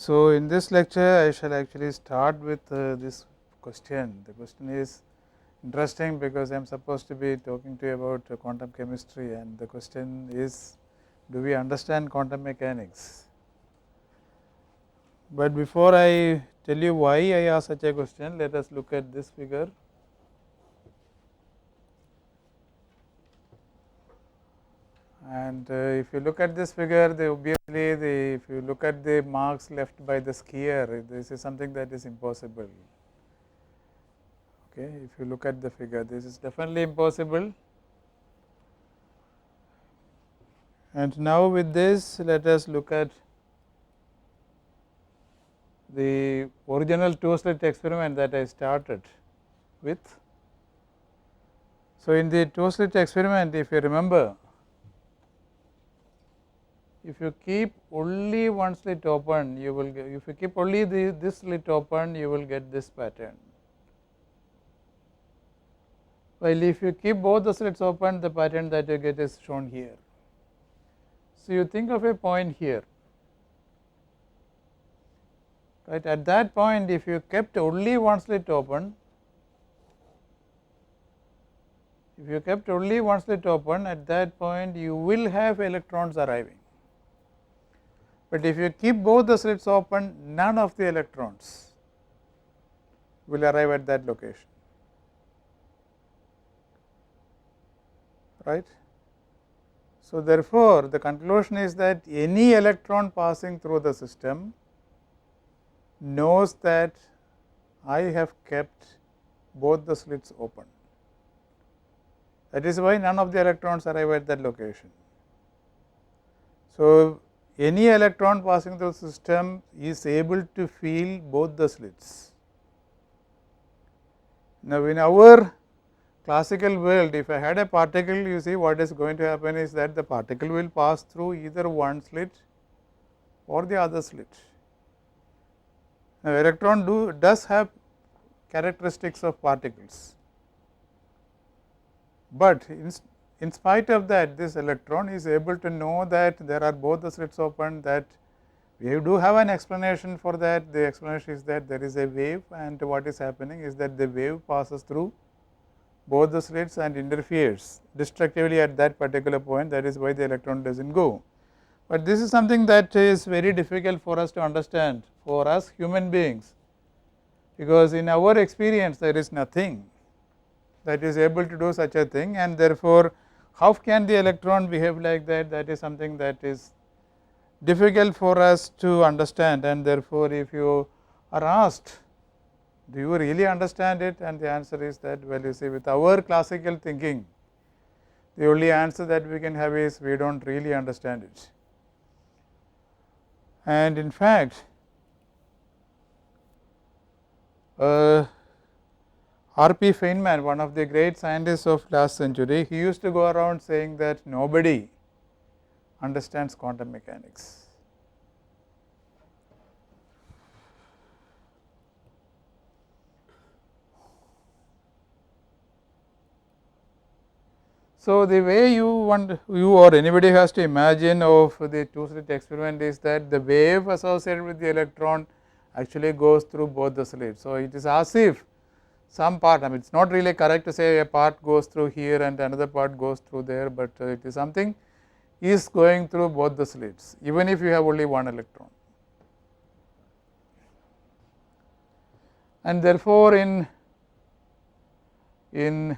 So, in this lecture I shall actually start with this question. The question is interesting because I am supposed to be talking to you about quantum chemistry, and the question is, do we understand quantum mechanics? But before I tell you why I ask such a question, let us look at this figure. And if you look at this figure, if you look at the marks left by the skier, this is something that is impossible. Okay, if you look at the figure, this is definitely impossible. And now with this, let us look at the original two-slit experiment that I started with. So, in the two-slit experiment, if you remember, if you keep only one slit open, you will get, if you keep only this slit open, you will get this pattern. While if you keep both the slits open, the pattern that you get is shown here. So, you think of a point here, right. At that point, if you kept only one slit open, at that point you will have electrons arriving. But if you keep both the slits open, none of the electrons will arrive at that location, right. So, therefore, the conclusion is that any electron passing through the system knows that I have kept both the slits open. That is why none of the electrons arrive at that location. So, any electron passing through the system is able to feel both the slits. Now, in our classical world, if I had a particle, you see what is going to happen is that the particle will pass through either one slit or the other slit. Now, electron does have characteristics of particles, but in spite of that, this electron is able to know that there are both the slits open. That we do have an explanation for that. The explanation is that there is a wave, and what is happening is that the wave passes through both the slits and interferes destructively at that particular point. That is why the electron does not go. But this is something that is very difficult for us to understand for us human beings, because in our experience there is nothing that is able to do such a thing, and therefore, how can the electron behave like that? That is something that is difficult for us to understand, and therefore, if you are asked, do you really understand it? And the answer is that, well, you see, with our classical thinking, the only answer that we can have is we do not really understand it. And in fact, R. P. Feynman, one of the great scientists of last century, he used to go around saying that nobody understands quantum mechanics. So, the way you or anybody has to imagine of the two-slit experiment is that the wave associated with the electron actually goes through both the slits. So, it is as if some part, I mean, it is not really correct to say a part goes through here and another part goes through there, but it is something is going through both the slits, even if you have only one electron. And therefore, in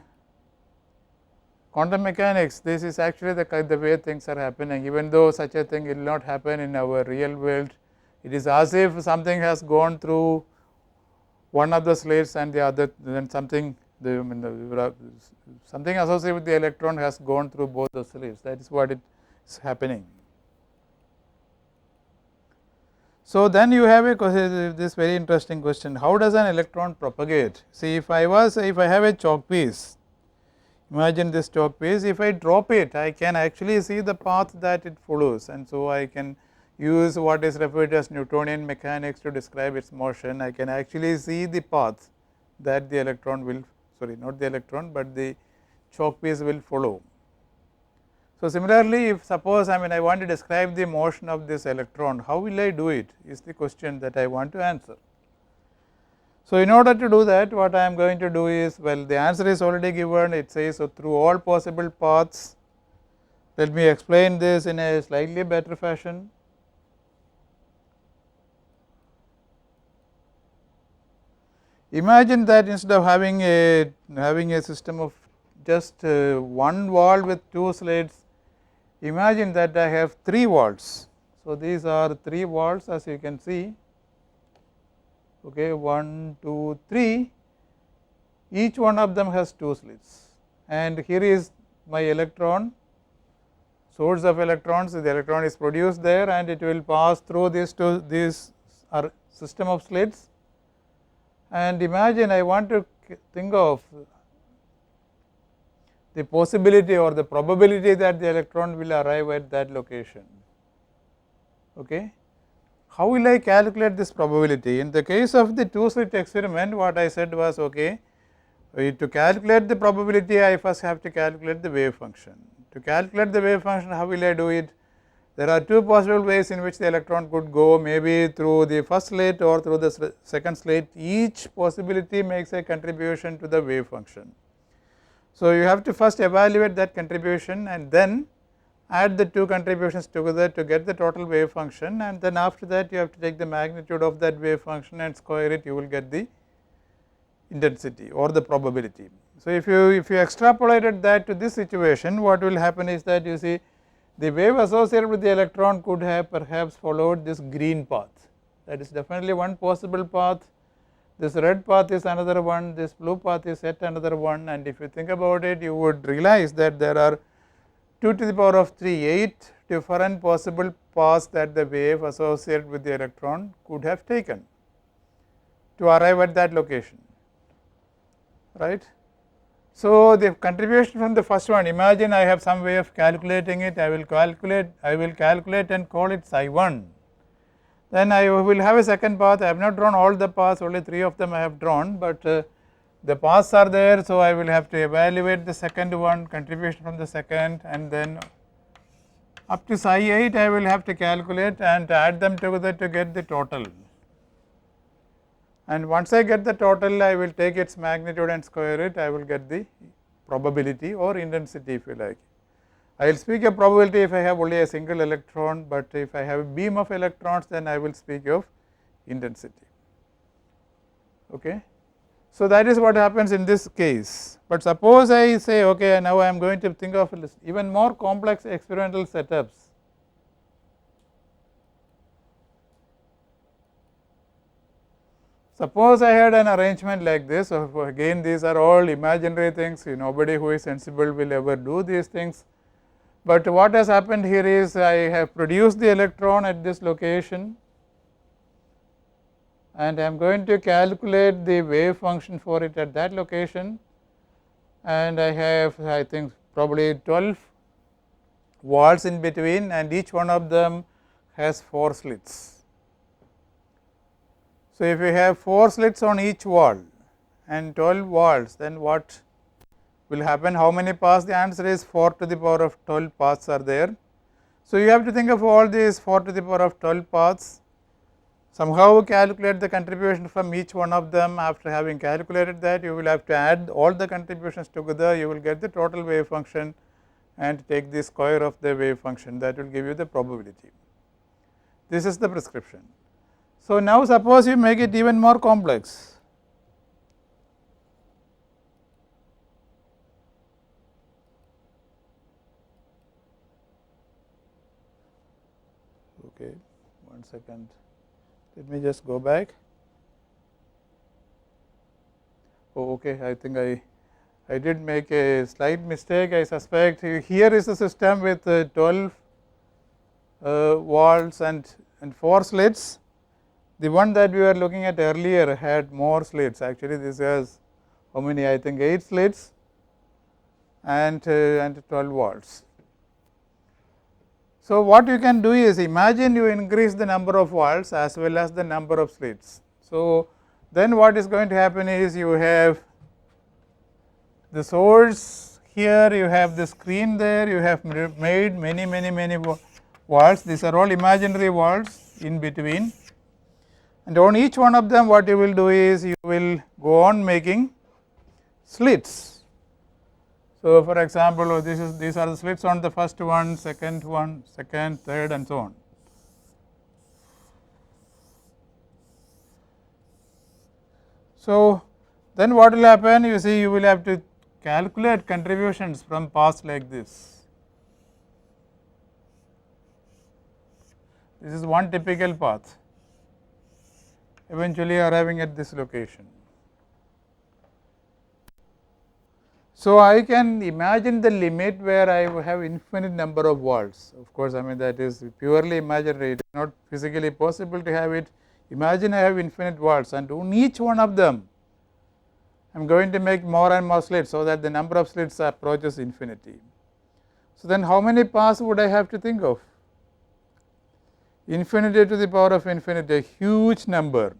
quantum mechanics, this is actually the way things are happening. Even though such a thing will not happen in our real world, it is as if something has gone through one of the slits and the other, then something associated with the electron has gone through both the slits. That is what is happening. So, then you have this very interesting question: how does an electron propagate? See, if I have a chalk piece. Imagine this chalk piece, if I drop it, I can actually see the path that it follows, and so I can use what is referred to as Newtonian mechanics to describe its motion. I can actually see the path that the electron will, sorry, not the electron, but the chalk piece will follow. So, similarly, if suppose I want to describe the motion of this electron, how will I do it is the question that I want to answer. So, in order to do that, what I am going to do is, well, the answer is already given, it says, so through all possible paths. Let me explain this in a slightly better fashion. Imagine that instead of having a system of just one wall with two slits, imagine that I have 3 walls. So, these are 3 walls as you can see, okay, 1, 2, 3, each one of them has 2 slits, and here is my electron, source of electrons, the electron is produced there and it will pass through these are system of slits. And imagine I want to think of the possibility or the probability that the electron will arrive at that location. Okay. How will I calculate this probability? In the case of the 2 slit experiment, what I said was, okay, to calculate the probability I first have to calculate the wave function. To calculate the wave function, how will I do it? There are 2 possible ways in which the electron could go, maybe through the first slit or through the second slit. Each possibility makes a contribution to the wave function. So, you have to first evaluate that contribution and then add the 2 contributions together to get the total wave function, and then after that you have to take the magnitude of that wave function and square it, you will get the intensity or the probability. So, if you extrapolated that to this situation, what will happen is that you see the wave associated with the electron could have perhaps followed this green path, that is definitely one possible path. This red path is another one, this blue path is yet another one, and if you think about it, you would realize that there are 2 to the power of 3, 8 different possible paths that the wave associated with the electron could have taken to arrive at that location, right. So, the contribution from the first one, imagine I have some way of calculating it, I will calculate and call it psi 1. Then I will have a second path, I have not drawn all the paths, only 3 of them I have drawn, but the paths are there. So, I will have to evaluate the second one, contribution from the second, and then up to psi 8 I will have to calculate and add them together to get the total. And once I get the total, I will take its magnitude and square it, I will get the probability or intensity if you like. I will speak of probability if I have only a single electron, but if I have a beam of electrons, then I will speak of intensity. Okay. So, that is what happens in this case, but suppose I say, okay, now I am going to think of even more complex experimental setups. Suppose I had an arrangement like this, so again these are all imaginary things, nobody who is sensible will ever do these things. But what has happened here is I have produced the electron at this location and I am going to calculate the wave function for it at that location, and I have, I think, probably 12 walls in between, and each one of them has 4 slits. So, if you have 4 slits on each wall and 12 walls, then what will happen? How many paths? The answer is 4 to the power of 12 paths are there. So, you have to think of all these 4 to the power of 12 paths, somehow calculate the contribution from each one of them. After having calculated that, you will have to add all the contributions together, you will get the total wave function and take the square of the wave function, that will give you the probability. This is the prescription. So, now suppose you make it even more complex. Okay, 1 second, let me just go back. Oh, okay, I think I did make a slight mistake, I suspect. Here is a system with 12 walls and 4 slits. The one that we were looking at earlier had more slits, actually this has how many, I think 8 slits and 12 walls. So, what you can do is imagine you increase the number of walls as well as the number of slits. So, then what is going to happen is you have the source here you have the screen there, you have made many walls, these are all imaginary walls in between, and on each one of them what you will do is you will go on making slits. So, for example, these are the slits on the first one, second, third and so on. So, then what will happen, you see you will have to calculate contributions from paths like this. This is one typical path eventually arriving at this location. So, I can imagine the limit where I have infinite number of walls. Of course, I mean that is purely imaginary, it is not physically possible to have it. Imagine I have infinite walls, and on each one of them I am going to make more and more slits, so that the number of slits approaches infinity. So, then how many paths would I have to think of? Infinity to the power of infinity, a huge number.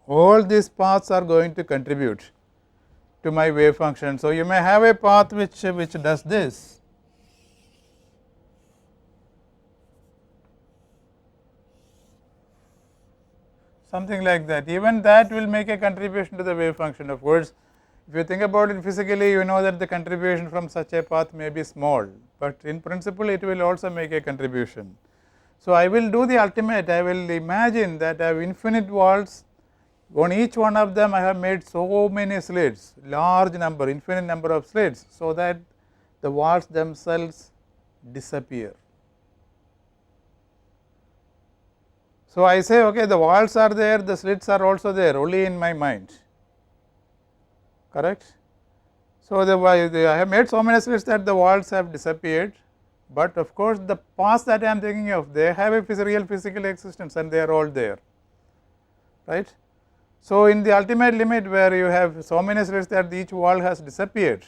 All these paths are going to contribute to my wave function. So, you may have a path which does this, something like that, even that will make a contribution to the wave function. Of course, if you think about it physically, you know that the contribution from such a path may be small, but in principle it will also make a contribution. So, I will do the ultimate, I will imagine that I have infinite walls, on each one of them I have made so many slits, large number, infinite number of slits, so that the walls themselves disappear. So, I say okay, the walls are there, the slits are also there, only in my mind, correct. So, I have made so many slits that the walls have disappeared, but of course, the paths that I am thinking of, they have a real physical existence and they are all there, right. So, in the ultimate limit where you have so many slits that each wall has disappeared,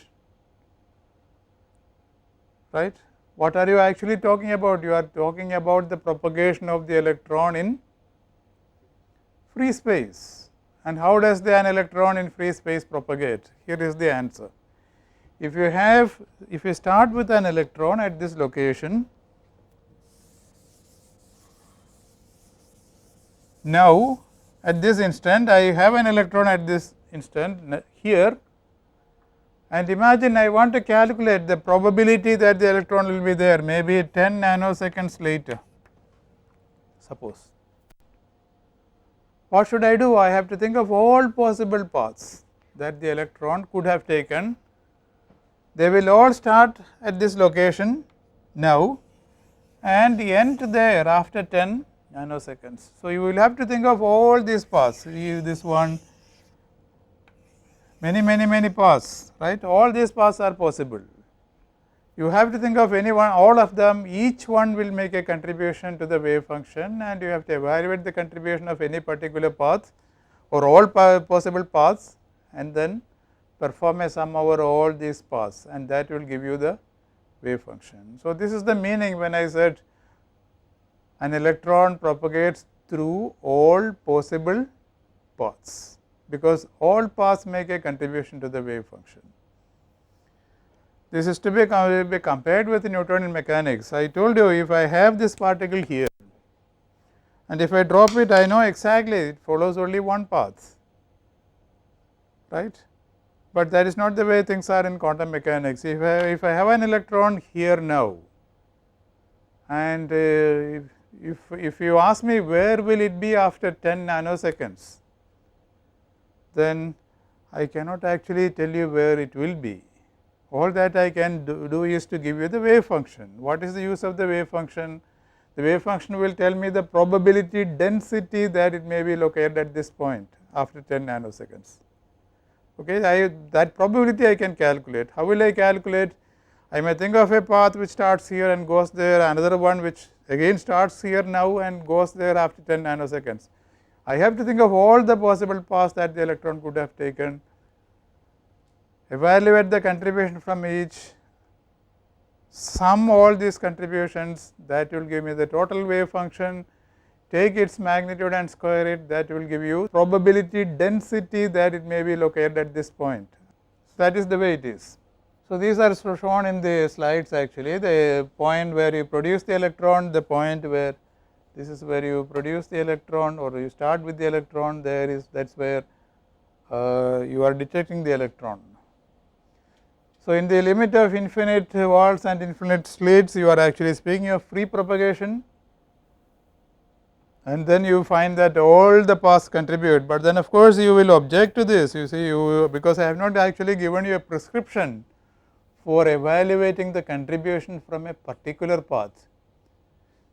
right. What are you actually talking about? You are talking about the propagation of the electron in free space. And how does an electron in free space propagate? Here is the answer. If you start with an electron at this location, now at this instant I have an electron at this instant here, and imagine I want to calculate the probability that the electron will be there, maybe 10 nanoseconds later, suppose. What should I do? I have to think of all possible paths that the electron could have taken. They will all start at this location now and end there after 10 nanoseconds. So, you will have to think of all these paths, this one, many paths, right. All these paths are possible. You have to think of any one, all of them, each one will make a contribution to the wave function, and you have to evaluate the contribution of any particular path or all possible paths, and then perform a sum over all these paths, and that will give you the wave function. So, this is the meaning when I said an electron propagates through all possible paths, because all paths make a contribution to the wave function. This is to be compared with Newtonian mechanics. I told you, if I have this particle here and if I drop it, I know exactly it follows only one path, right. But that is not the way things are in quantum mechanics. If I have an electron here now, and if you ask me where will it be after 10 nanoseconds, then I cannot actually tell you where it will be. All that I can do is to give you the wave function. What is the use of the wave function? The wave function will tell me the probability density that it may be located at this point after 10 nanoseconds. Okay, that probability I can calculate. How will I calculate? I may think of a path which starts here and goes there, another one which again starts here now and goes there after 10 nanoseconds. I have to think of all the possible paths that the electron could have taken, evaluate the contribution from each, sum all these contributions, that will give me the total wave function, take its magnitude and square it, that will give you probability density that it may be located at this point. That is the way it is. So, these are shown in the slides actually, the point where you produce the electron, the point where this is where you produce the electron or you start with the electron, there is that is where you are detecting the electron. So, in the limit of infinite walls and infinite slits, you are actually speaking of free propagation, and then you find that all the paths contribute, but then of course, you will object to this, you see, because I have not actually given you a prescription for evaluating the contribution from a particular path.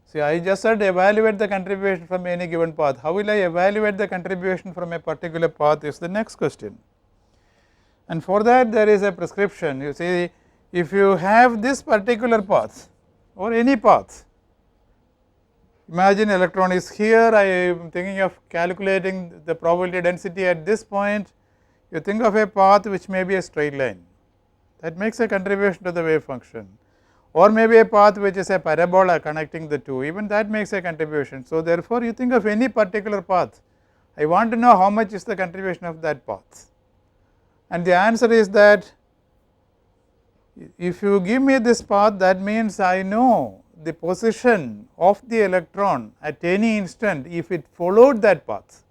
See, I just said evaluate the contribution from any given path. How will I evaluate the contribution from a particular path is the next question. And for that there is a prescription. You see, if you have this particular path or any path, imagine electron is here, I am thinking of calculating the probability density at this point, you think of a path which may be a straight line, that makes a contribution to the wave function, or maybe a path which is a parabola connecting the two, even that makes a contribution. So, therefore, you think of any particular path, I want to know how much is the contribution of that path, and the answer is that if you give me this path, that means I know the position of the electron at any instant if it followed that path.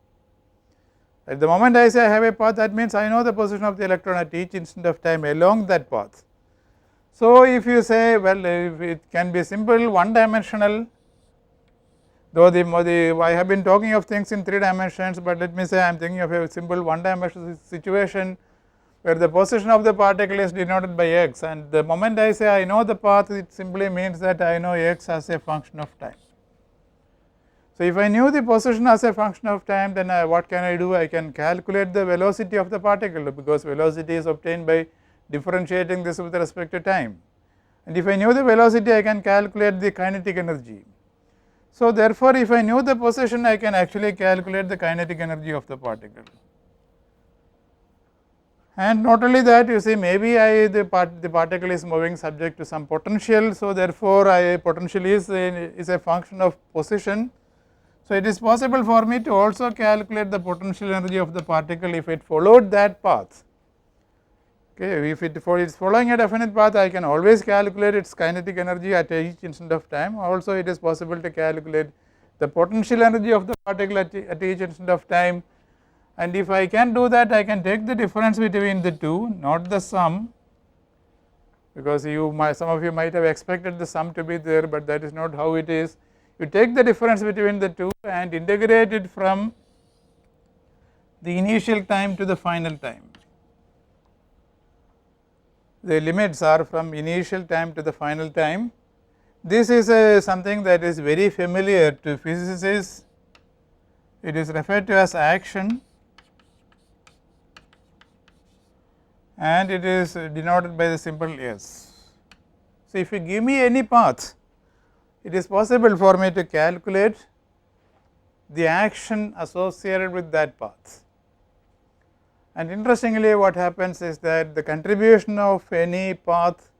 At the moment I say I have a path, that means I know the position of the electron at each instant of time along that path. So, if you say, well, if it can be simple one dimensional, though I have been talking of things in 3 dimensions, but let me say I am thinking of a simple one dimensional situation where the position of the particle is denoted by x, and the moment I say I know the path, it simply means that I know x as a function of time. So, if I knew the position as a function of time, then what can I do? I can calculate the velocity of the particle, because velocity is obtained by differentiating this with respect to time, and if I knew the velocity, I can calculate the kinetic energy. So, therefore, if I knew the position, I can actually calculate the kinetic energy of the particle. And not only that, you see, maybe the particle is moving subject to some potential. So, therefore, potential is a function of position. So, it is possible for me to also calculate the potential energy of the particle if it followed that path. Okay, if it is following a definite path, I can always calculate its kinetic energy at each instant of time. Also, it is possible to calculate the potential energy of the particle at each instant of time. And if I can do that, I can take the difference between the two, not the sum, because some of you might have expected the sum to be there, but that is not how it is. You take the difference between the two and integrate it from the initial time to the final time. The limits are from initial time to the final time. This is something that is very familiar to physicists. It is referred to as action, and it is denoted by the symbol S. So, if you give me any path, it is possible for me to calculate the action associated with that path. And interestingly, what happens is that the contribution of any path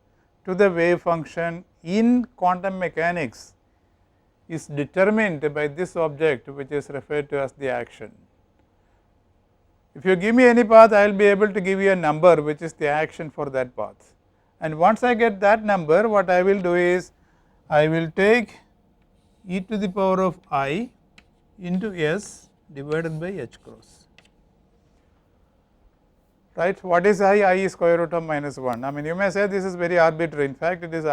to the wave function in quantum mechanics is determined by this object, which is referred to as the action. If you give me any path, I will be able to give you a number which is the action for that path, and once I get that number, what I will do is I will take e to the power of I into S divided by h cross, right. What is I? I is square root of minus 1. I mean, you may say this is very arbitrary. In fact, it is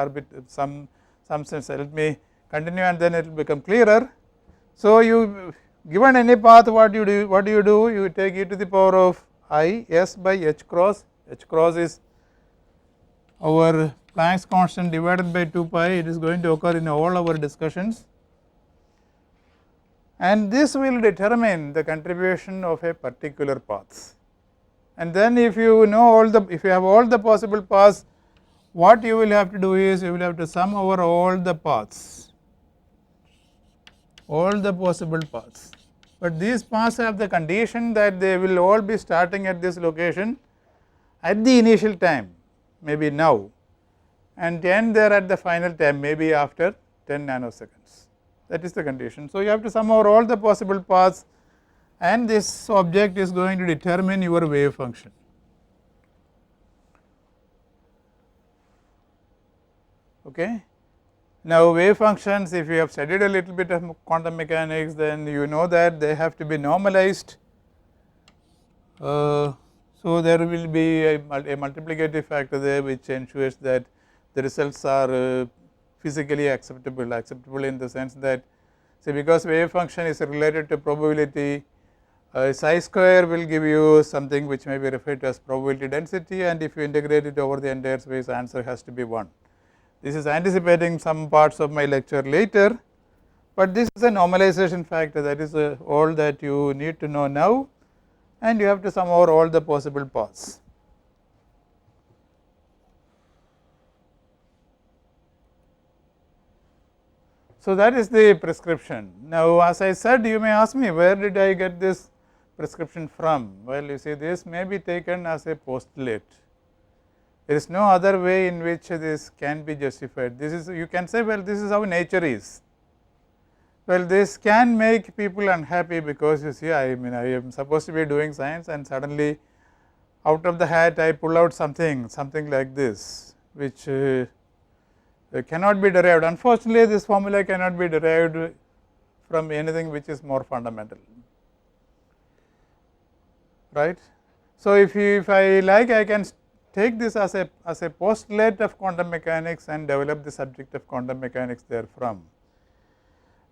some sense. Let me continue and then it will become clearer. So, given any path, what do you do? You take e to the power of I S by h cross. H cross is our Planck's constant divided by 2 pi. It is going to occur in all our discussions, and this will determine the contribution of a particular path. And then if you know if you have all the possible paths, what you will have to do is you will have to sum over all the paths, all the possible paths. But these paths have the condition that they will all be starting at this location at the initial time, maybe now, and end there at the final time, maybe after 10 nanoseconds. That is the condition. So, you have to sum over all the possible paths, and this object is going to determine your wave function. Okay. Now, wave functions, if you have studied a little bit of quantum mechanics, then you know that they have to be normalized. So, there will be a multiplicative factor there which ensures that the results are physically acceptable in the sense that, say, because wave function is related to probability, psi square will give you something which may be referred to as probability density, and if you integrate it over the entire space, answer has to be 1. This is anticipating some parts of my lecture later, but this is a normalization factor, that is all that you need to know now, and you have to sum over all the possible paths. So, that is the prescription. Now, as I said, you may ask me, where did I get this prescription from? Well, you see, this may be taken as a postulate. There is no other way in which this can be justified. This is, you can say, well, this is how nature is. Well, this can make people unhappy, because you see, I am supposed to be doing science, and suddenly out of the hat I pull out something like this, which cannot be derived. Unfortunately, this formula cannot be derived from anything which is more fundamental, right. So, if I like, I can take this as a postulate of quantum mechanics and develop the subject of quantum mechanics therefrom.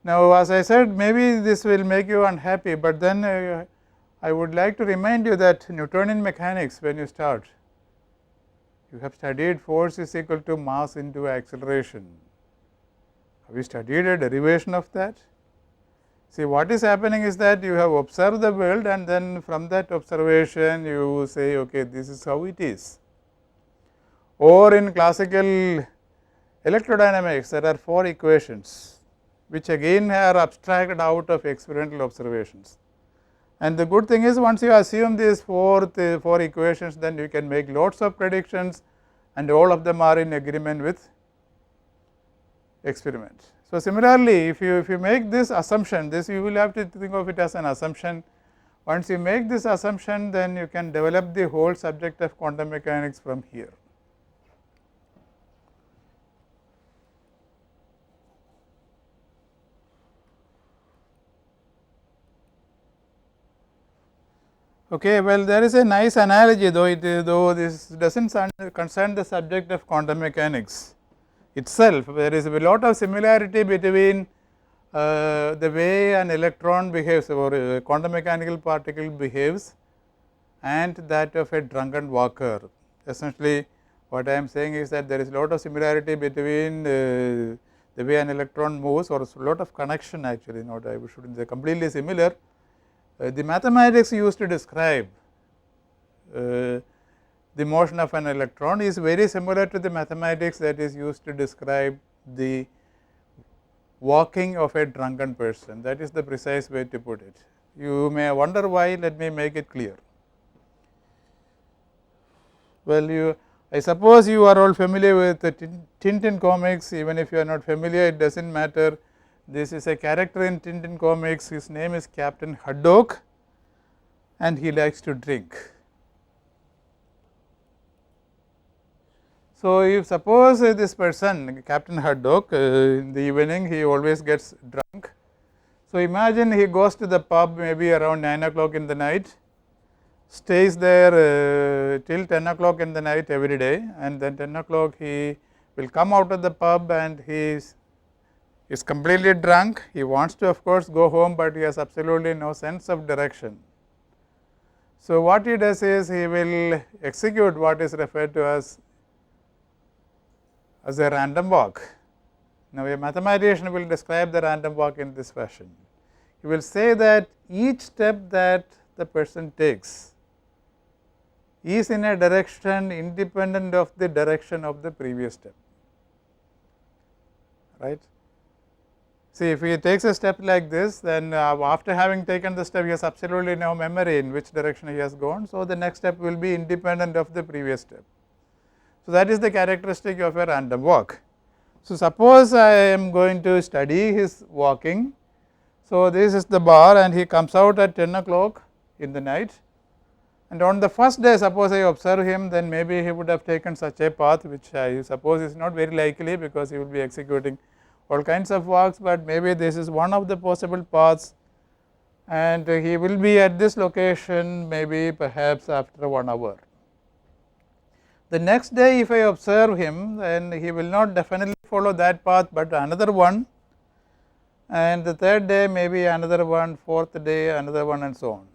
Now, as I said, maybe this will make you unhappy, but then I would like to remind you that Newtonian mechanics, when you start, you have studied force is equal to mass into acceleration. Have you studied a derivation of that? See, what is happening is that you have observed the world, and then from that observation you say, okay, this is how it is. Or in classical electrodynamics, there are 4 equations, which again are abstracted out of experimental observations. And the good thing is, once you assume these 4 equations, then you can make lots of predictions, and all of them are in agreement with experiment. So, similarly, if you make this assumption, this you will have to think of it as an assumption. Once you make this assumption, then you can develop the whole subject of quantum mechanics from here. Okay, well, there is a nice analogy, though this does not concern the subject of quantum mechanics itself. There is a lot of similarity between the way an electron behaves, or a quantum mechanical particle behaves, and that of a drunken walker. Essentially, what I am saying is that there is a lot of similarity between the way an electron moves, or a lot of connection actually, not I should not say completely similar. The mathematics used to describe the motion of an electron is very similar to the mathematics that is used to describe the walking of a drunken person. That is the precise way to put it. You may wonder why, let me make it clear. Well, I suppose you are all familiar with the Tintin comics. Even if you are not familiar, it does not matter. This is a character in Tintin comics, his name is Captain Haddock, and he likes to drink. So, if suppose this person, Captain Haddock, in the evening he always gets drunk. So, imagine he goes to the pub maybe around 9 o'clock in the night, stays there till 10 o'clock in the night every day, and then 10 o'clock he will come out of the pub, and he is completely drunk. He wants to, of course, go home, but he has absolutely no sense of direction. So, what he does is he will execute what is referred to as a random walk. Now, a mathematician will describe the random walk in this fashion. He will say that each step that the person takes is in a direction independent of the direction of the previous step, right. See, if he takes a step like this, then after having taken the step, he has absolutely no memory in which direction he has gone. So, the next step will be independent of the previous step. So, that is the characteristic of a random walk. So, suppose I am going to study his walking. So, this is the bar, and he comes out at 10 o'clock in the night, and on the first day suppose I observe him, then maybe he would have taken such a path which I suppose is not very likely, because he will be executing all kinds of works, but maybe this is one of the possible paths, and he will be at this location maybe perhaps after 1 hour. The next day if I observe him, then he will not definitely follow that path, but another one, and the third day maybe another one, fourth day another one, and so on.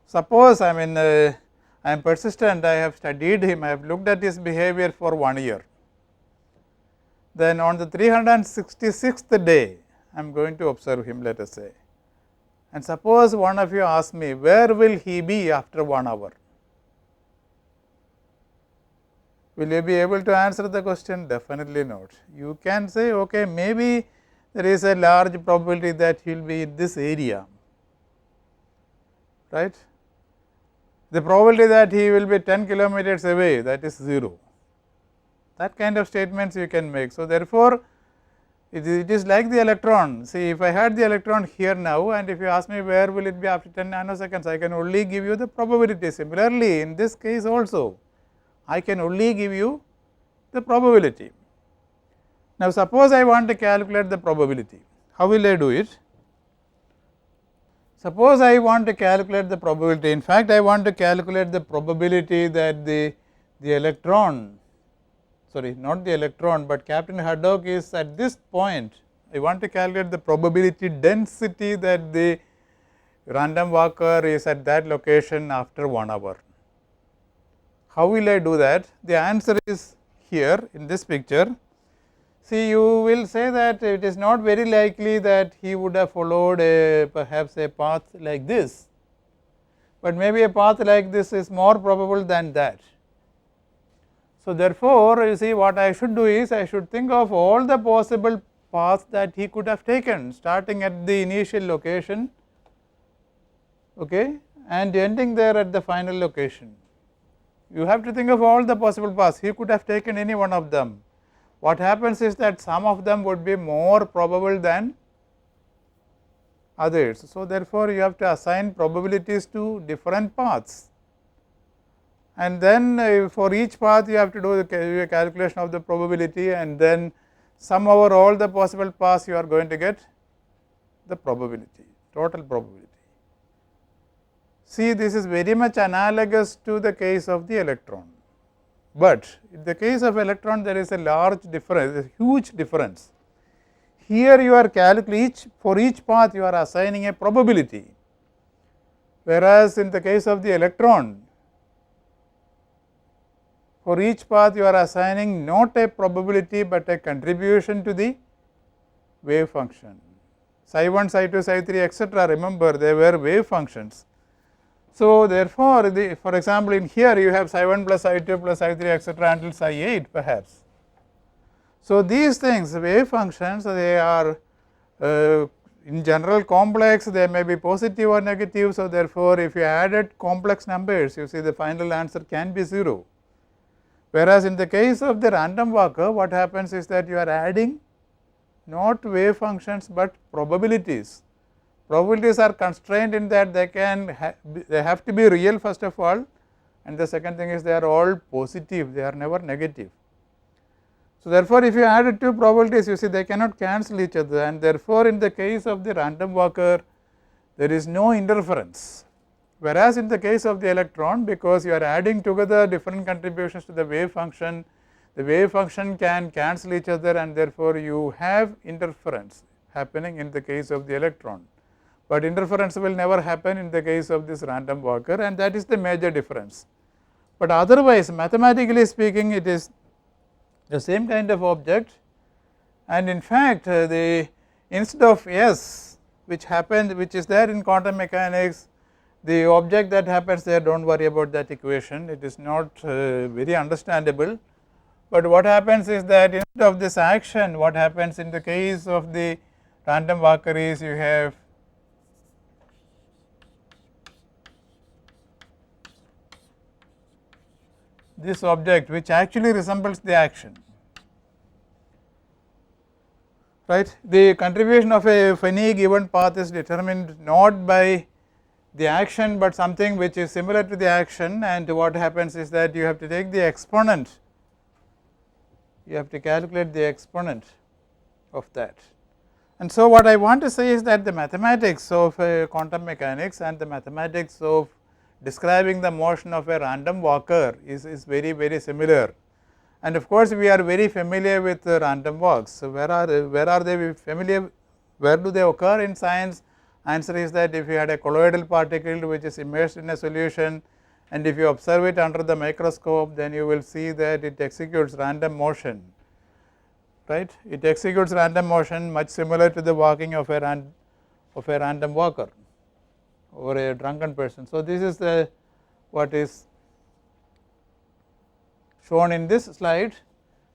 Suppose I mean I am persistent, I have studied him, I have looked at his behavior for 1 year. Then on the 366th day I am going to observe him, let us say, and suppose one of you asks me, where will he be after 1 hour? Will you be able to answer the question? Definitely not. You can say, okay, maybe there is a large probability that he will be in this area, right. The probability that he will be 10 kilometers away, that is 0. That kind of statements you can make. So, therefore, it is like the electron. See, if I had the electron here now, and if you ask me where will it be after 10 nanoseconds, I can only give you the probability. Similarly, in this case also, I can only give you the probability. Now, suppose I want to calculate the probability. How will I do it? Suppose I want to calculate the probability. In fact, I want to calculate the probability that the electron, sorry, not the electron, but Captain Haddock is at this point. I want to calculate the probability density that the random walker is at that location after 1 hour. How will I do that? The answer is here in this picture. See, you will say that it is not very likely that he would have followed perhaps a path like this, but maybe a path like this is more probable than that. So, therefore, you see what I should do is I should think of all the possible paths that he could have taken, starting at the initial location, okay, and ending there at the final location. You have to think of all the possible paths. He could have taken any one of them. What happens is that some of them would be more probable than others. So, therefore, you have to assign probabilities to different paths, and then for each path you have to do the calculation of the probability, and then sum over all the possible paths, you are going to get the probability, total probability. See, this is very much analogous to the case of the electron, but in the case of electron there is a large difference, a huge difference. Here you are calculating for each path you are assigning a probability, whereas in the case of the electron, for each path you are assigning not a probability, but a contribution to the wave function. Psi 1, psi 2, psi 3, etc. remember they were wave functions. So, therefore, for example, in here you have psi 1 plus psi 2 plus psi 3 etc. until psi 8 perhaps. So, these things wave functions, they are in general complex, they may be positive or negative. So, therefore, if you added complex numbers, you see the final answer can be 0. Whereas, in the case of the random walker, what happens is that you are adding not wave functions, but probabilities. Probabilities are constrained in that they have to be real first of all, and the second thing is they are all positive, they are never negative. So, therefore, if you add two probabilities, you see they cannot cancel each other, and therefore, in the case of the random walker there is no interference. Whereas, in the case of the electron, because you are adding together different contributions to the wave function can cancel each other, and therefore, you have interference happening in the case of the electron, but interference will never happen in the case of this random walker, and that is the major difference. But otherwise, mathematically speaking, it is the same kind of object, and in fact, instead of S which is there in quantum mechanics, the object that happens there, do not worry about that equation, it is not very understandable. But what happens is that instead of this action, what happens in the case of the random walker is you have this object which actually resembles the action, right. The contribution of any given path is determined not by the action, but something which is similar to the action, and what happens is that you have to take the exponent, you have to calculate the exponent of that. And so, what I want to say is that the mathematics of quantum mechanics and the mathematics of describing the motion of a random walker is very similar. And of course, we are very familiar with random walks. So, where are they familiar, where do they occur in science? Answer is that if you had a colloidal particle which is immersed in a solution, and if you observe it under the microscope, then you will see that it executes random motion, right. It executes random motion much similar to the walking of a random walker or a drunken person. So, this is the what is shown in this slide.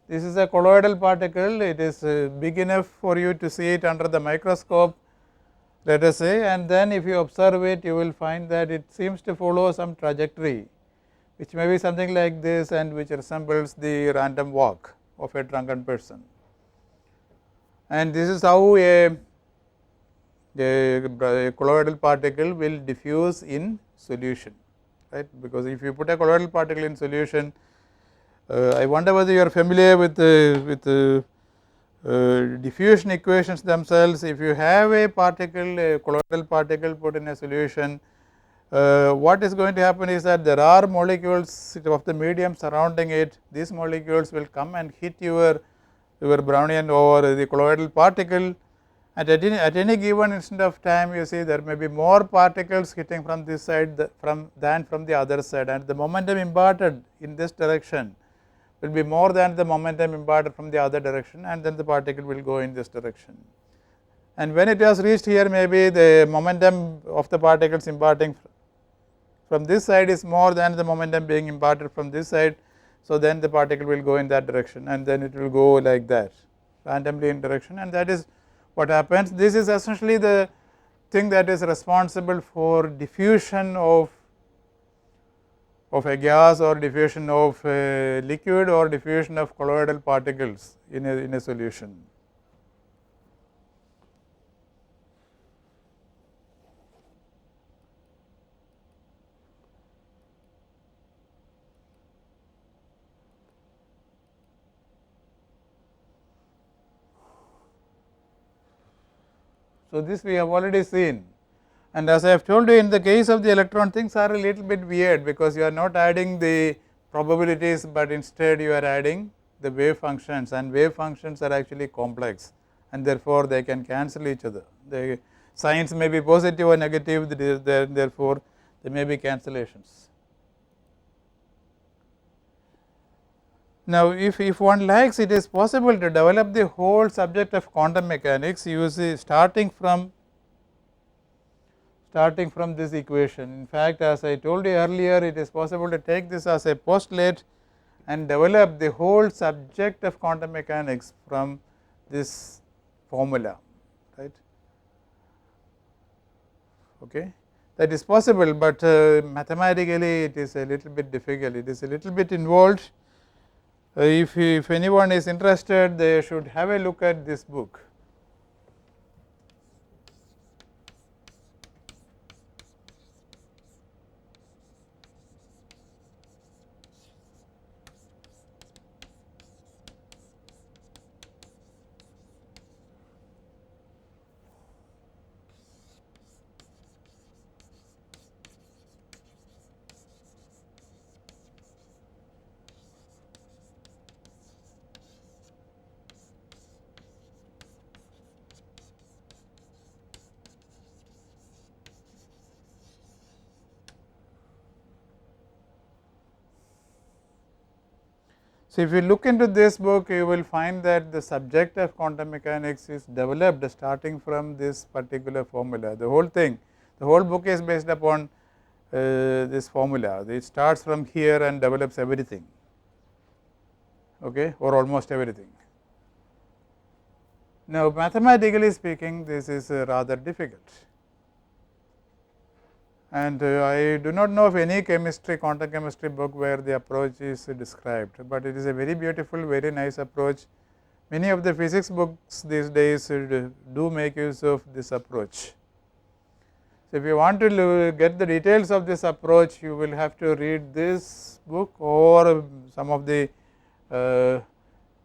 This is a colloidal particle, it is big enough for you to see it under the microscope, let us say, and then if you observe it, you will find that it seems to follow some trajectory which may be something like this and which resembles the random walk of a drunken person. And this is how a colloidal particle will diffuse in solution, right, because if you put a colloidal particle in solution, I wonder whether you are familiar with diffusion equations themselves. If you have a particle, a colloidal particle put in a solution, what is going to happen is that there are molecules of the medium surrounding it. These molecules will come and hit your Brownian or the colloidal particle, and at any given instant of time, you see there may be more particles hitting from this side than from the other side, and the momentum imparted in this direction will be more than the momentum imparted from the other direction, and then the particle will go in this direction. And when it has reached here, maybe the momentum of the particles imparting from this side is more than the momentum being imparted from this side. So, then the particle will go in that direction, and then it will go like that randomly in direction, and that is what happens. This is essentially the thing that is responsible for diffusion of a gas or diffusion of a liquid or diffusion of colloidal particles in a solution. So, this we have already seen, and as I have told you, in the case of the electron, things are a little bit weird, because you are not adding the probabilities, but instead you are adding the wave functions, and wave functions are actually complex, and therefore, they can cancel each other. The signs may be positive or negative, therefore, there may be cancellations. Now, if one likes, it is possible to develop the whole subject of quantum mechanics using starting from this equation. In fact, as I told you earlier, it is possible to take this as a postulate and develop the whole subject of quantum mechanics from this formula, right. Okay. That is possible, but mathematically it is a little bit difficult, it is a little bit involved. If anyone is interested, they should have a look at this book. So, if you look into this book, you will find that the subject of quantum mechanics is developed starting from this particular formula. The whole thing, the whole book is based upon this formula. It starts from here and develops everything, okay, or almost everything. Now, mathematically speaking, this is rather difficult, and I do not know of any quantum chemistry book where the approach is described, but it is a very beautiful, very nice approach. Many of the physics books these days do make use of this approach. So, if you want to get the details of this approach, you will have to read this book or some of the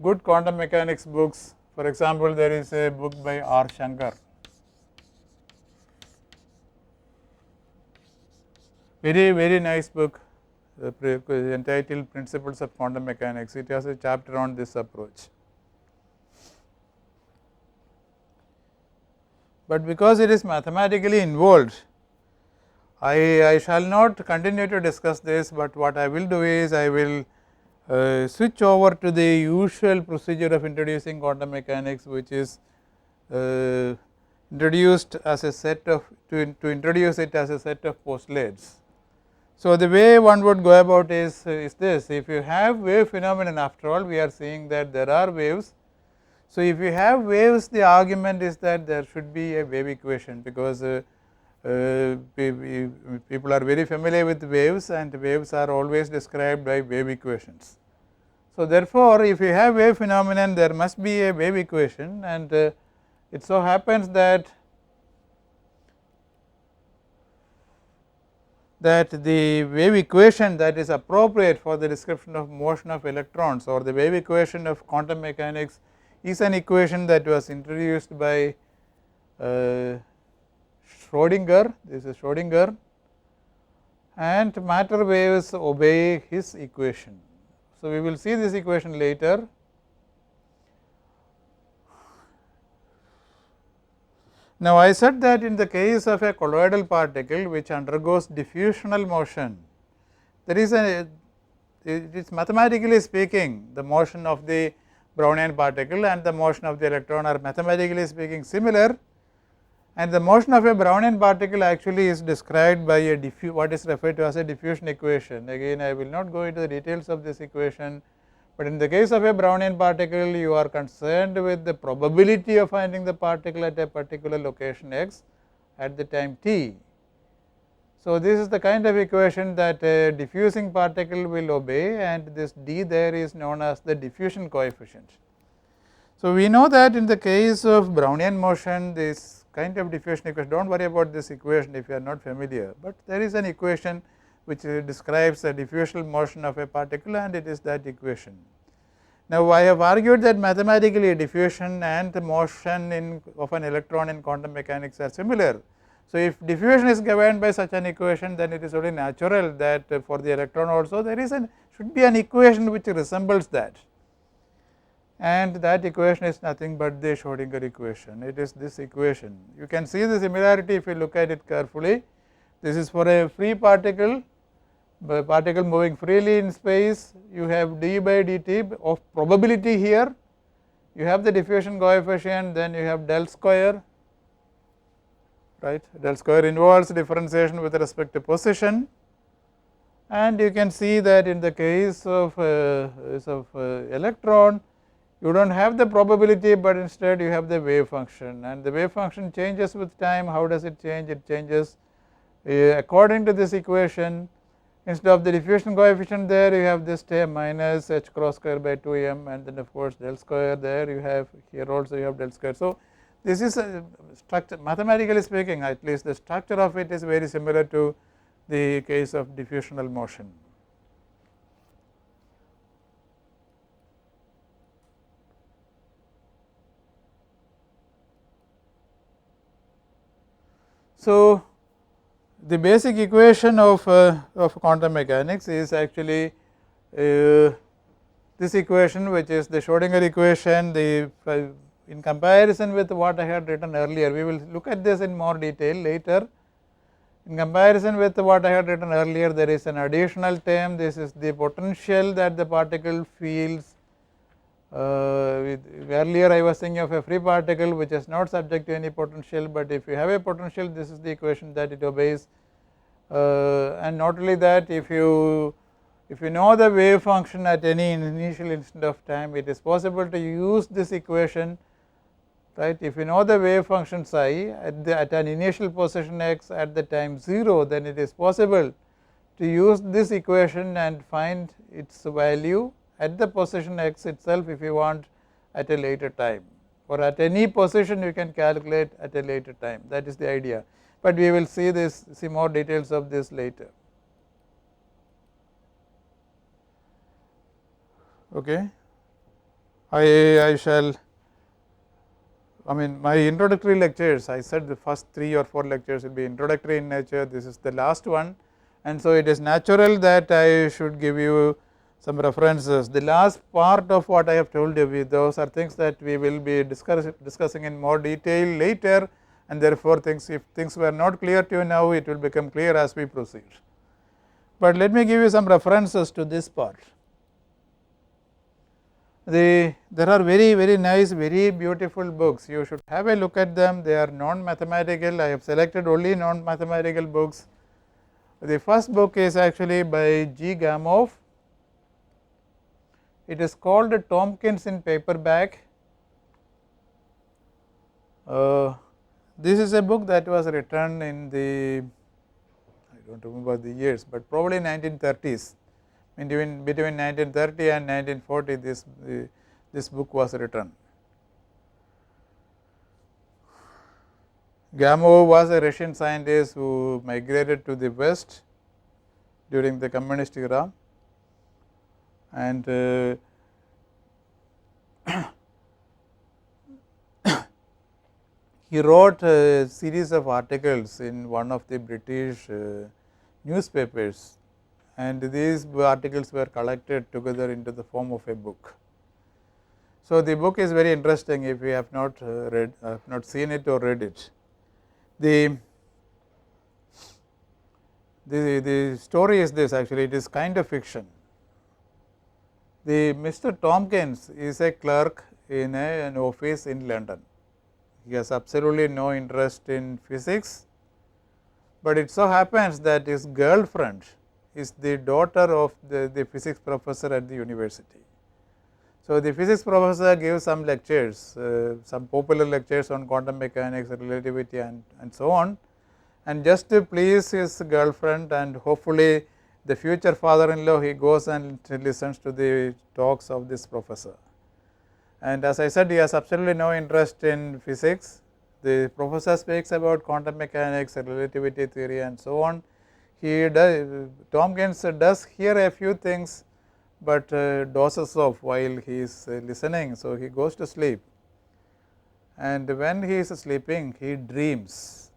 good quantum mechanics books. For example, there is a book by R. Shankar, very nice book, entitled Principles of Quantum Mechanics. It has a chapter on this approach. But because it is mathematically involved, I shall not continue to discuss this, but what I will do is I will switch over to the usual procedure of introducing quantum mechanics, which is introduced as a set of to introduce it as a set of postulates. So, the way one would go about is this: if you have wave phenomenon, after all we are seeing that there are waves. So, if you have waves, the argument is that there should be a wave equation, because people are very familiar with waves, and waves are always described by wave equations. So, therefore, if you have wave phenomenon, there must be a wave equation, and it so happens that the wave equation that is appropriate for the description of motion of electrons, or the wave equation of quantum mechanics, is an equation that was introduced by Schrodinger. This is Schrodinger, and matter waves obey his equation. So, we will see this equation later. Now, I said that in the case of a colloidal particle which undergoes diffusional motion, there is it is mathematically speaking, the motion of the Brownian particle and the motion of the electron are mathematically speaking similar, and the motion of a Brownian particle actually is described by a what is referred to as a diffusion equation. Again, I will not go into the details of this equation, but in the case of a Brownian particle, you are concerned with the probability of finding the particle at a particular location x at the time t. So, this is the kind of equation that a diffusing particle will obey, and this d there is known as the diffusion coefficient. So, we know that in the case of Brownian motion, this kind of diffusion equation, do not worry about this equation if you are not familiar, but there is an equation which describes the diffusional motion of a particle, and it is that equation. Now, I have argued that mathematically diffusion and the motion of an electron in quantum mechanics are similar. So, if diffusion is governed by such an equation, then it is only natural that for the electron also there is should be an equation which resembles that, and that equation is nothing but the Schrodinger equation. It is this equation. You can see the similarity if you look at it carefully. This is for a free particle, particle moving freely in space. You have d by dt of probability here, you have the diffusion coefficient, then you have del square, right. Del square involves differentiation with respect to position, and you can see that in the case of electron, you do not have the probability, but instead you have the wave function, and the wave function changes with time. How does it change? It changes according to this equation. Instead of the diffusion coefficient there, you have this term minus h cross square by 2m, and then of course del square there you have, here also you have del square. So, this is a structure, mathematically speaking, at least the structure of it is very similar to the case of diffusional motion. So, the basic equation of quantum mechanics is actually this equation, which is the Schrodinger equation. In comparison with what I had written earlier, we will look at this in more detail later. In comparison with what I had written earlier, there is an additional term. This is the potential that the particle feels. Earlier I was thinking of a free particle which is not subject to any potential, but if you have a potential, this is the equation that it obeys. And not only that, if you know the wave function at any initial instant of time, it is possible to use this equation, right. If you know the wave function psi at an initial position x at the time 0, then it is possible to use this equation and find its value at the position x itself if you want at a later time, or at any position you can calculate at a later time. That is the idea. but we will see more details of this later. Okay. I shall, I mean my introductory lectures, I said the first 3 or 4 lectures will be introductory in nature, this is the last one, and so it is natural that I should give you some references. The last part of what I have told you, those are things that we will be discussing in more detail later, and therefore if things were not clear to you now, it will become clear as we proceed. But let me give you some references to this part. There are very nice, very beautiful books, you should have a look at them. They are non-mathematical, I have selected only non-mathematical books. The first book is actually by G. Gamow. It is called Tompkins in paperback. This is a book that was written in the, I do not remember the years, but probably 1930s. Between 1930 and 1940 this book was written. Gamow was a Russian scientist who migrated to the west during the communist era, and he wrote a series of articles in one of the British newspapers, and these articles were collected together into the form of a book. So, the book is very interesting if you have not seen it or read it. The story is this, actually it is kind of fiction. The Mr. Tompkins is a clerk in an office in London. He has absolutely no interest in physics, but it so happens that his girlfriend is the daughter of the physics professor at the university. So, the physics professor gives some lectures, some popular lectures on quantum mechanics, relativity and so on, and just to please his girlfriend and hopefully the future father-in-law, he goes and listens to the talks of this professor. And as I said, he has absolutely no interest in physics. The professor speaks about quantum mechanics, relativity theory and so on. Tompkins does hear a few things, but dozes off while he is listening. So, he goes to sleep, and when he is sleeping he dreams,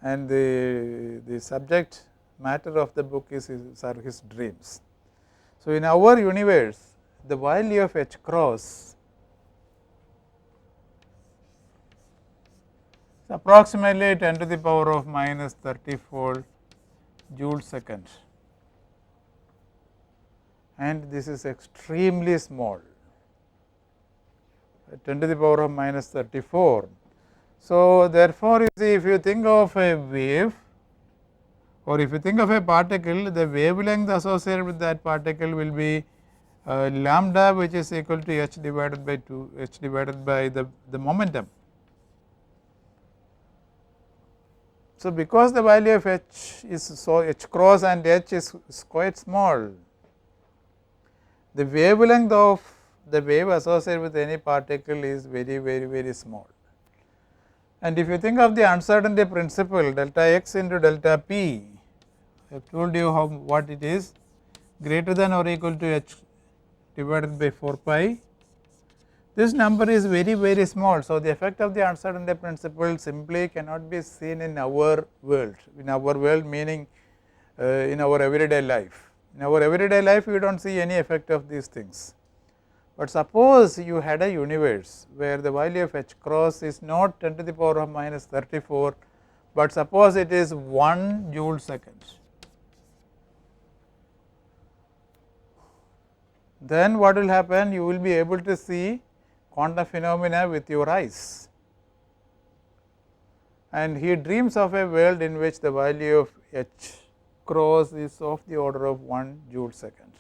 and the subject matter of the book are his dreams. So, in our universe, the value of h cross is approximately 10 to the power of minus 34 joule second, and this is extremely small, 10 to the power of minus 34. So, therefore, you see, if you think of a wave or if you think of a particle, the wavelength associated with that particle will be lambda, which is equal to h divided by 2, h divided by the momentum. So, because the value of h is so h cross and h is quite small, the wavelength of the wave associated with any particle is very small. And if you think of the uncertainty principle, delta x into delta p, I have told you what it is, greater than or equal to h divided by 4 pi. This number is very small. So, the effect of the uncertainty principle simply cannot be seen in our world, meaning in our everyday life. In our everyday life, we do not see any effect of these things. But suppose you had a universe where the value of h cross is not 10 to the power of minus 34, but suppose it is 1 joule second. Then what will happen? You will be able to see quantum phenomena with your eyes, and he dreams of a world in which the value of h cross is of the order of 1 joule second,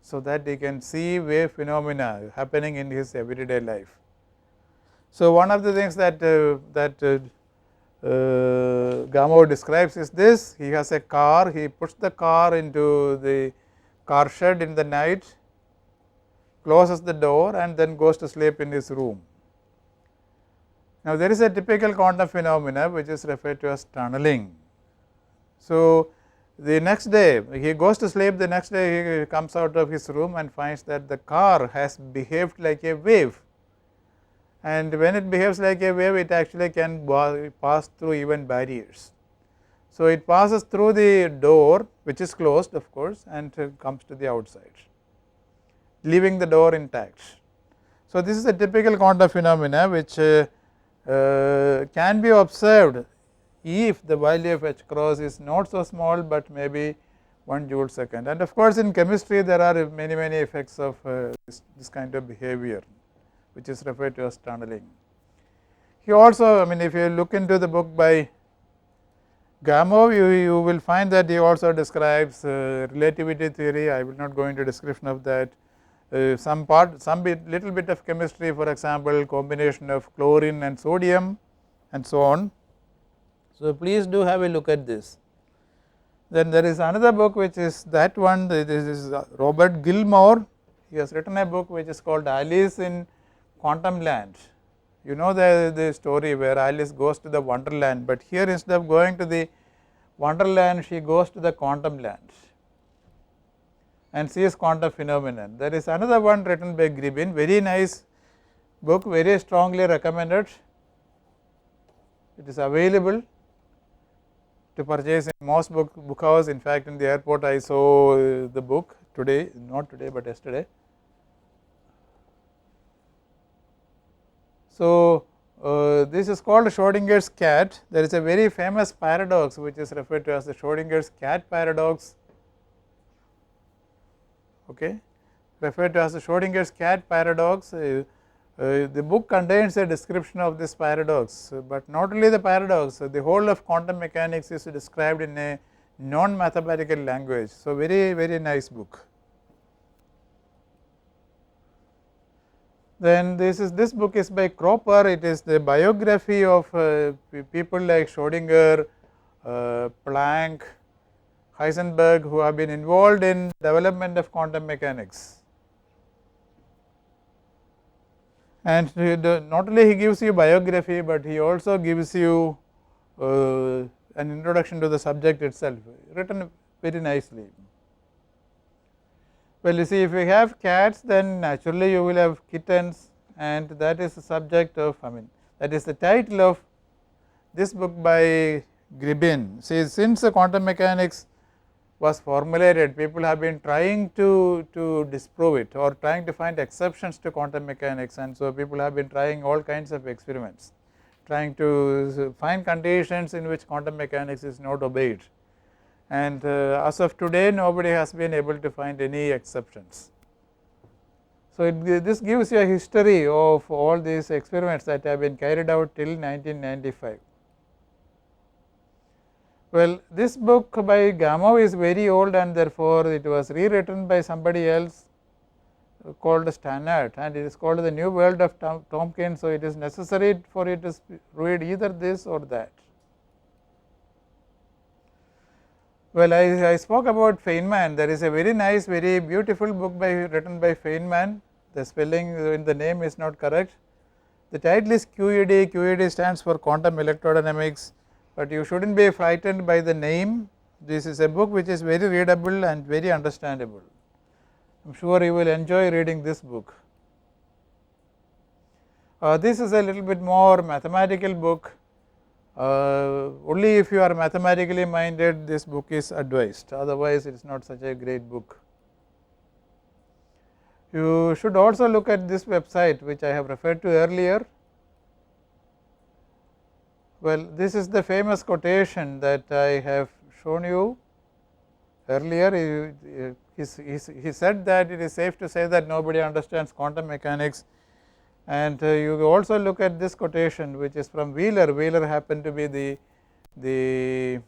so that he can see wave phenomena happening in his everyday life. So, one of the things that Gamow describes is this: he has a car, he puts the car into the car shed in the night, closes the door and then goes to sleep in his room. Now, there is a typical quantum phenomena which is referred to as tunneling. So, the next day he goes to sleep, the next day he comes out of his room and finds that the car has behaved like a wave, and when it behaves like a wave, it actually can pass through even barriers. So, it passes through the door which is closed of course, and comes to the outside, leaving the door intact. So, this is a typical quantum phenomena which can be observed if the value of h cross is not so small, but maybe 1 joule second. And of course, in chemistry there are many effects of this kind of behavior, which is referred to as tunneling. He also, I mean, if you look into the book by Gamow, you will find that he also describes relativity theory. I will not go into description of that. Little bit of chemistry, for example, combination of chlorine and sodium and so on. So, please do have a look at this. Then there is another book which is that one, this is Robert Gilmore. He has written a book which is called Alice in Quantum Land. You know the story where Alice goes to the wonderland, but here instead of going to the wonderland, she goes to the quantum land and sees quantum phenomenon. There is another one written by Gribin, very nice book, very strongly recommended. It is available to purchase in most book house. In fact, in the airport I saw the book today, not today but yesterday. So, this is called Schrodinger's cat. There is a very famous paradox which is referred to as the Schrodinger's cat paradox, okay, referred to as the Schrodinger's cat paradox. The book contains a description of this paradox, but not only the paradox, the whole of quantum mechanics is described in a non-mathematical language. So, very nice book. Then this book is by Cropper. It is the biography of people like Schrodinger, Planck, Heisenberg, who have been involved in development of quantum mechanics. And not only he gives you biography, but he also gives you an introduction to the subject itself, written very nicely. Well, you see, if you have cats, then naturally you will have kittens, and that is the subject of, I mean, that is the title of this book by Gribin. See, since the quantum mechanics was formulated, people have been trying to disprove it or trying to find exceptions to quantum mechanics, and so people have been trying all kinds of experiments, trying to find conditions in which quantum mechanics is not obeyed. And as of today, nobody has been able to find any exceptions. So, this gives you a history of all these experiments that have been carried out till 1995. Well, this book by Gamow is very old, and therefore, it was rewritten by somebody else called Stannard, and it is called The New World of Tompkins. So, it is necessary for you to read either this or that. Well, I spoke about Feynman. There is a very nice, very beautiful book written by Feynman. The spelling in the name is not correct. The title is QED. QED stands for Quantum Electrodynamics, but you should not be frightened by the name. This is a book which is very readable and very understandable. I am sure you will enjoy reading this book. This is a little bit more mathematical book. Only if you are mathematically minded, this book is advised, otherwise it is not such a great book. You should also look at this website which I have referred to earlier. Well, this is the famous quotation that I have shown you earlier. He said that it is safe to say that nobody understands quantum mechanics. And you also look at this quotation, which is from Wheeler. Wheeler happened to be the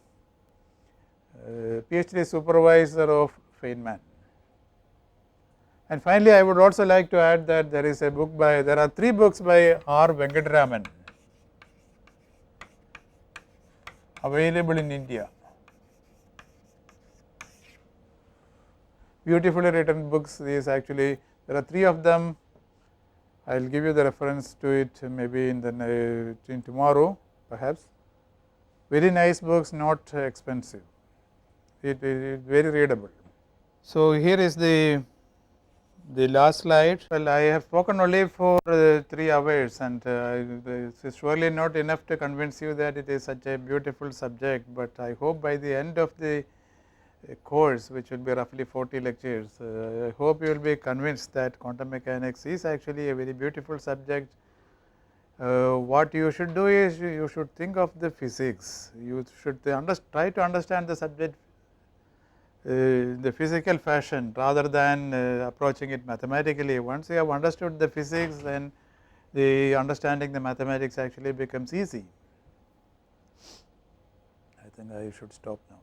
PhD supervisor of Feynman. And finally, I would also like to add that there is a book there are 3 books by R. Venkatraman available in India. Beautifully written books. These actually, there are 3 of them. I will give you the reference to it maybe in the in tomorrow perhaps. Very nice books, not expensive, it is very readable. So, here is the last slide. Well, I have spoken only for 3 hours, and this is surely not enough to convince you that it is such a beautiful subject, but I hope by the end of the course, which will be roughly 40 lectures, I hope you will be convinced that quantum mechanics is actually a very beautiful subject. What you should do is you should think of the physics, you should try to understand the subject the physical fashion rather than approaching it mathematically. Once you have understood the physics, then the understanding the mathematics actually becomes easy. I think I should stop now.